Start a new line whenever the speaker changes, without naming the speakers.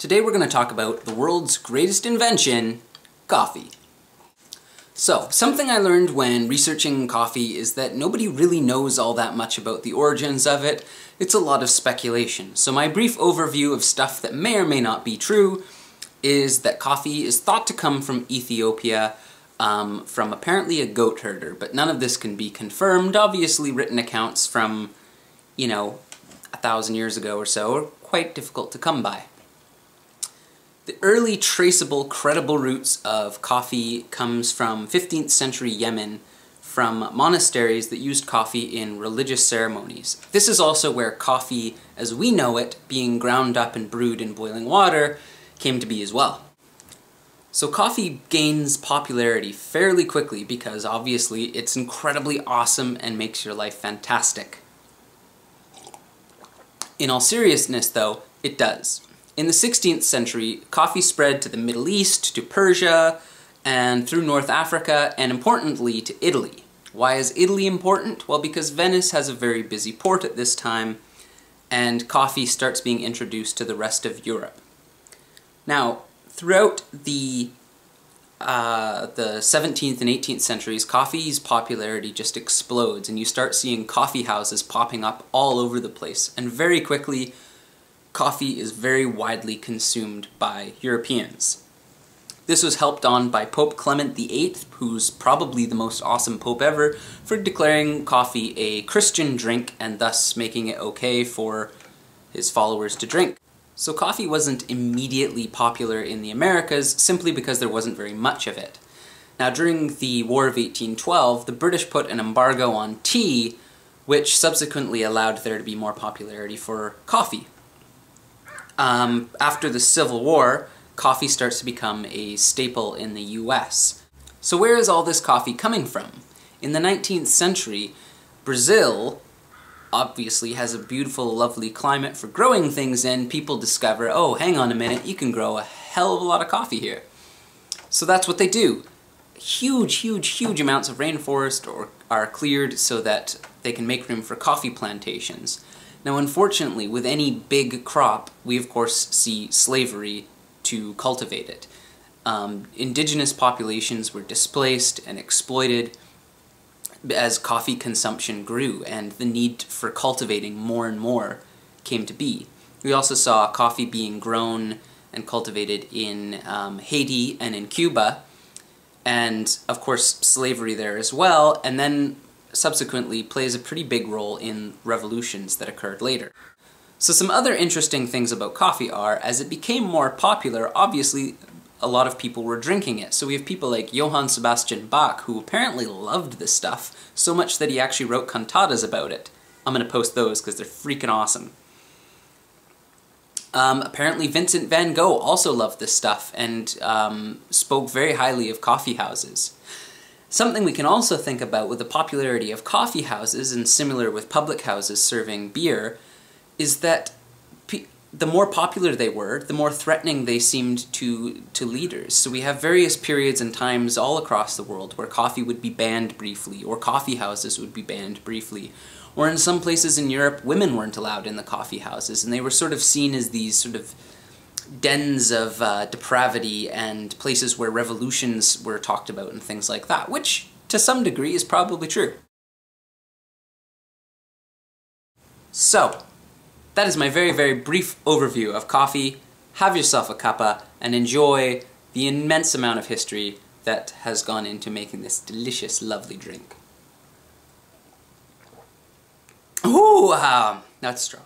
Today we're going to talk about the world's greatest invention, coffee. So, something I learned when researching coffee is that nobody really knows all that much about the origins of it. It's a lot of speculation. So my brief overview of stuff that may or may not be true is that coffee is thought to come from Ethiopia, from apparently a goat herder, but none of this can be confirmed. Obviously written accounts from, 1,000 years ago or so are quite difficult to come by. The early traceable, credible roots of coffee comes from 15th century Yemen, from monasteries that used coffee in religious ceremonies. This is also where coffee, as we know it, being ground up and brewed in boiling water, came to be as well. So coffee gains popularity fairly quickly because obviously it's incredibly awesome and makes your life fantastic. In all seriousness though, it does. In the 16th century, coffee spread to the Middle East, to Persia, and through North Africa, and importantly to Italy. Why is Italy important? Well, because Venice has a very busy port at this time, and coffee starts being introduced to the rest of Europe. Now, throughout the 17th and 18th centuries, coffee's popularity just explodes, and you start seeing coffee houses popping up all over the place, and very quickly, coffee is very widely consumed by Europeans. This was helped on by Pope Clement VIII, who's probably the most awesome pope ever, for declaring coffee a Christian drink and thus making it okay for his followers to drink. So coffee wasn't immediately popular in the Americas simply because there wasn't very much of it. Now during the War of 1812, the British put an embargo on tea, which subsequently allowed there to be more popularity for coffee. After the Civil War, coffee starts to become a staple in the US. So where is all this coffee coming from? In the 19th century, Brazil obviously has a beautiful, lovely climate for growing things in. People discover, oh, hang on a minute, you can grow a hell of a lot of coffee here. So that's what they do. Huge amounts of rainforest are cleared so that they can make room for coffee plantations. Now unfortunately, with any big crop, we of course see slavery to cultivate it. Indigenous populations were displaced and exploited as coffee consumption grew, and the need for cultivating more and more came to be. We also saw coffee being grown and cultivated in Haiti and in Cuba, and of course slavery there as well, and then subsequently plays a pretty big role in revolutions that occurred later. So some other interesting things about coffee are, as it became more popular, obviously a lot of people were drinking it. So we have people like Johann Sebastian Bach, who apparently loved this stuff, so much that he actually wrote cantatas about it. I'm gonna post those because they're freaking awesome. Apparently Vincent van Gogh also loved this stuff and spoke very highly of coffee houses. Something we can also think about with the popularity of coffee houses, and similar with public houses serving beer, is that the more popular they were, the more threatening they seemed to leaders. So we have various periods and times all across the world where coffee would be banned briefly, or coffee houses would be banned briefly. Or in some places in Europe, women weren't allowed in the coffee houses, and they were sort of seen as these sort of dens of depravity and places where revolutions were talked about and things like that, which to some degree is probably true. So, that is my very brief overview of coffee. Have yourself a cuppa and enjoy the immense amount of history that has gone into making this delicious, lovely drink. Ooh, that's strong.